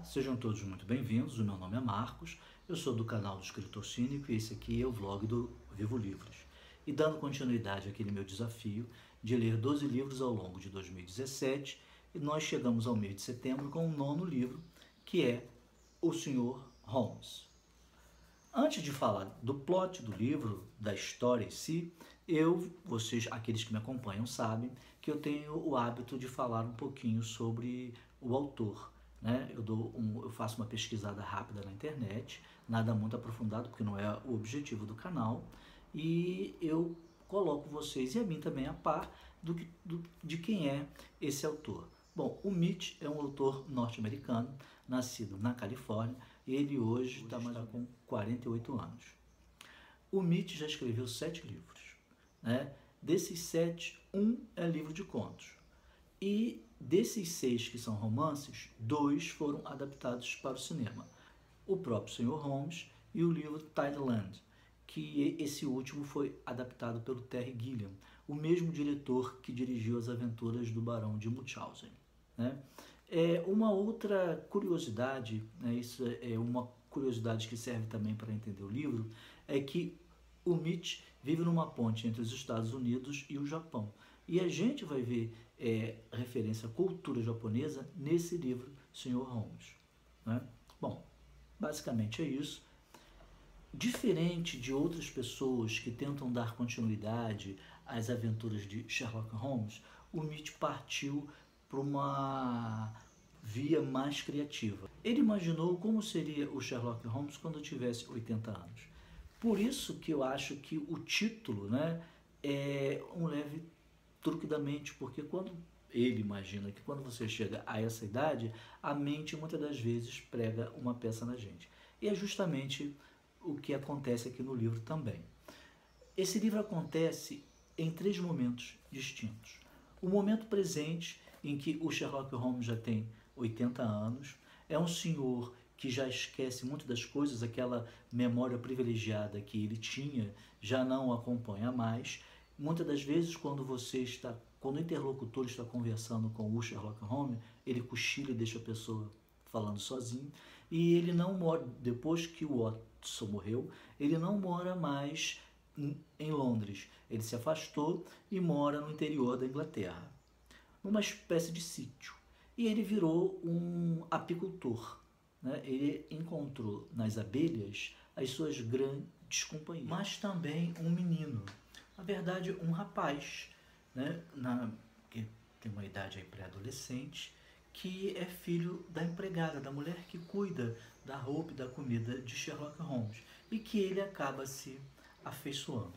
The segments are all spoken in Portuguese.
sejam todos muito bem-vindos. O meu nome é Marcos, eu sou do canal do Escritor Cínico e esse aqui é o vlog do Vivo Livros. E dando continuidade àquele meu desafio de ler 12 livros ao longo de 2017, e nós chegamos ao mês de setembro com o 9º livro, que é O Sr. Holmes. Antes de falar do plot do livro, da história em si, vocês, aqueles que me acompanham, sabem que eu tenho o hábito de falar um pouquinho sobre o autor, né? Eu faço uma pesquisada rápida na internet, nada muito aprofundado, porque não é o objetivo do canal, e eu coloco vocês e a mim também a par de quem é esse autor. Bom, o Mitch é um autor norte-americano, nascido na Califórnia, e ele hoje está com 48 anos. O Mitch já escreveu 7 livros, né? Desses 7, um é livro de contos. E desses 6 que são romances, 2 foram adaptados para o cinema. O próprio Sr. Holmes e o livro Tideland, que esse último foi adaptado pelo Terry Gilliam, o mesmo diretor que dirigiu As Aventuras do Barão de Munchausen, né? Uma outra curiosidade, né, isso é uma curiosidade que serve também para entender o livro, é que o Mitch vive numa ponte entre os Estados Unidos e o Japão. E a gente vai ver referência à cultura japonesa nesse livro, Sr. Holmes, né? Bom, basicamente é isso. Diferente de outras pessoas que tentam dar continuidade às aventuras de Sherlock Holmes, o Mitch partiu para uma via mais criativa. Ele imaginou como seria o Sherlock Holmes quando tivesse 80 anos. Por isso que eu acho que o título, né, é um leve truque da mente, porque quando ele imagina que quando você chega a essa idade, a mente muitas das vezes prega uma peça na gente. E é justamente o que acontece aqui no livro também. Esse livro acontece em 3 momentos distintos. O momento presente, em que o Sherlock Holmes já tem 80 anos, é um senhor que já esquece muito das coisas, aquela memória privilegiada que ele tinha já não o acompanha mais. Muitas das vezes, quando o interlocutor está conversando com o Sherlock Holmes, ele cochila e deixa a pessoa falando sozinho, e ele não mora, depois que o Watson morreu, ele não mora mais em Londres, ele se afastou e mora no interior da Inglaterra, numa espécie de sítio, e ele virou um apicultor, né? Ele encontrou nas abelhas as suas grandes companhias, mas também um menino, na verdade um rapaz, né? Que tem uma idade pré-adolescente, que é filho da empregada, da mulher que cuida da roupa e da comida de Sherlock Holmes, e que ele acaba se afeiçoando.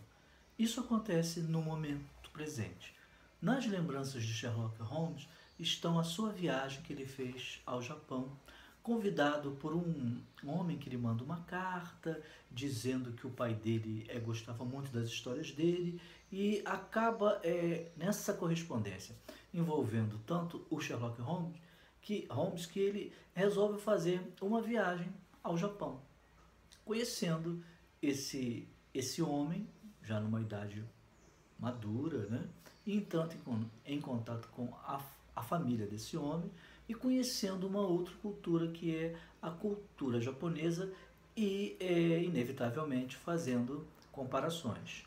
Isso acontece no momento presente. Nas lembranças de Sherlock Holmes estão a sua viagem que ele fez ao Japão, convidado por um homem que lhe manda uma carta dizendo que o pai dele gostava muito das histórias dele, e acaba nessa correspondência envolvendo tanto o Sherlock Holmes que ele resolve fazer uma viagem ao Japão, conhecendo esse homem já numa idade madura, né? E entrando em contato com a família desse homem e conhecendo uma outra cultura, que é a cultura japonesa, e inevitavelmente fazendo comparações.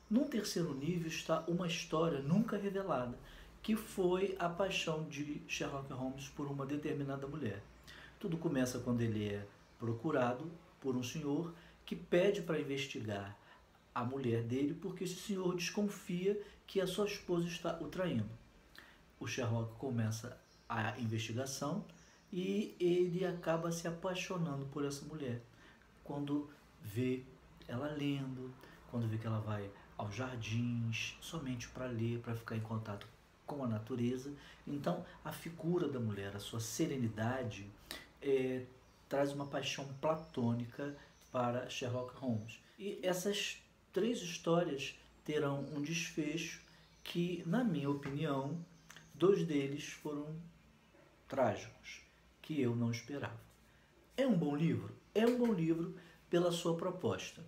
Num terceiro nível está uma história nunca revelada, que foi a paixão de Sherlock Holmes por uma determinada mulher. Tudo começa quando ele é procurado por um senhor que pede para investigar a mulher dele, porque esse senhor desconfia que a sua esposa está o traindo. O Sherlock começa a investigação e ele acaba se apaixonando por essa mulher. Quando vê ela lendo, quando vê que ela vai aos jardins somente para ler, para ficar em contato com a natureza. Então a figura da mulher, a sua serenidade, traz uma paixão platônica para Sherlock Holmes. E essas 3 histórias terão um desfecho que, na minha opinião, 2 deles foram trágicos, que eu não esperava. É um bom livro? É um bom livro pela sua proposta.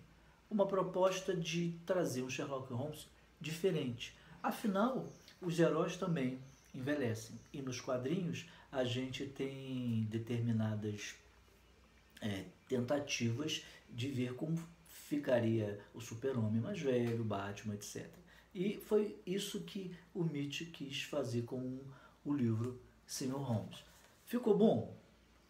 Uma proposta de trazer um Sherlock Holmes diferente. Afinal, os heróis também envelhecem. E nos quadrinhos a gente tem determinadas tentativas de ver como ficaria o Super-Homem mais velho, Batman, etc. E foi isso que o Mitch quis fazer com o livro Sr. Holmes. Ficou bom?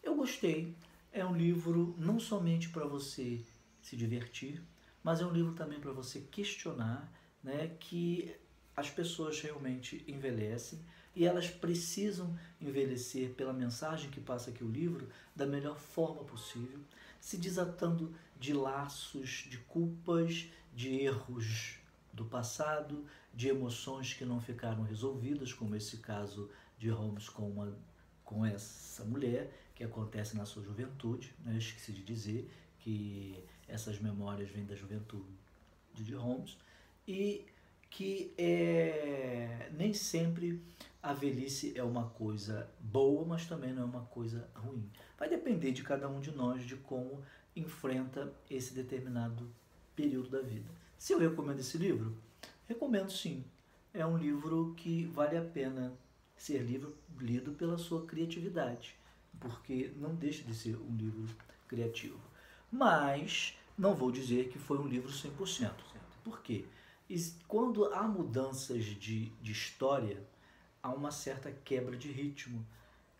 Eu gostei. É um livro não somente para você se divertir, mas é um livro também para você questionar, né, que as pessoas realmente envelhecem e elas precisam envelhecer pela mensagem que passa aqui o livro da melhor forma possível, se desatando de laços, de culpas, de erros do passado, de emoções que não ficaram resolvidas, como esse caso de Holmes com essa mulher, que acontece na sua juventude, né? Eu esqueci de dizer que essas memórias vêm da juventude de Holmes, e que nem sempre a velhice é uma coisa boa, mas também não é uma coisa ruim. Vai depender de cada um de nós, de como enfrenta esse determinado período da vida. Se eu recomendo esse livro? Recomendo sim. É um livro que vale a pena ser lido pela sua criatividade, porque não deixa de ser um livro criativo. Mas não vou dizer que foi um livro 100%, certo? Por quê? Quando há mudanças de história, há uma certa quebra de ritmo,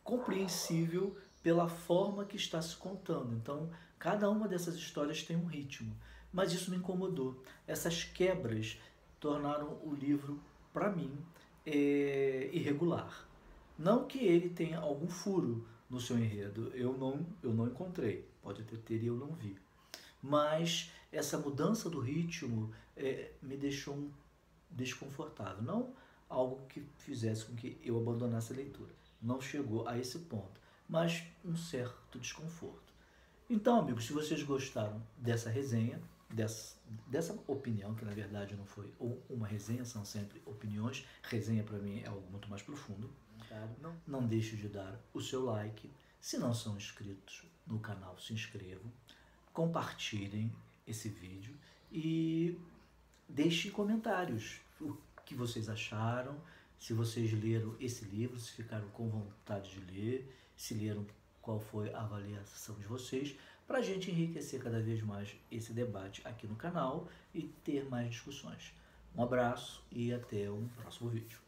compreensível pela forma que está se contando. Então, cada uma dessas histórias tem um ritmo, mas isso me incomodou. Essas quebras tornaram o livro, para mim, irregular. Não que ele tenha algum furo no seu enredo, eu não encontrei, pode até ter e eu não vi. Mas essa mudança do ritmo me deixou desconfortável. Não algo que fizesse com que eu abandonasse a leitura. Não chegou a esse ponto, mas um certo desconforto. Então, amigos, se vocês gostaram dessa resenha, dessa opinião, que na verdade não foi uma resenha, são sempre opiniões. Resenha para mim é algo muito mais profundo. Não deixe de dar o seu like. Se não são inscritos no canal, se inscrevam. Compartilhem esse vídeo e deixem comentários o que vocês acharam, se vocês leram esse livro, se ficaram com vontade de ler, se leram, qual foi a avaliação de vocês, para a gente enriquecer cada vez mais esse debate aqui no canal e ter mais discussões. Um abraço e até um próximo vídeo.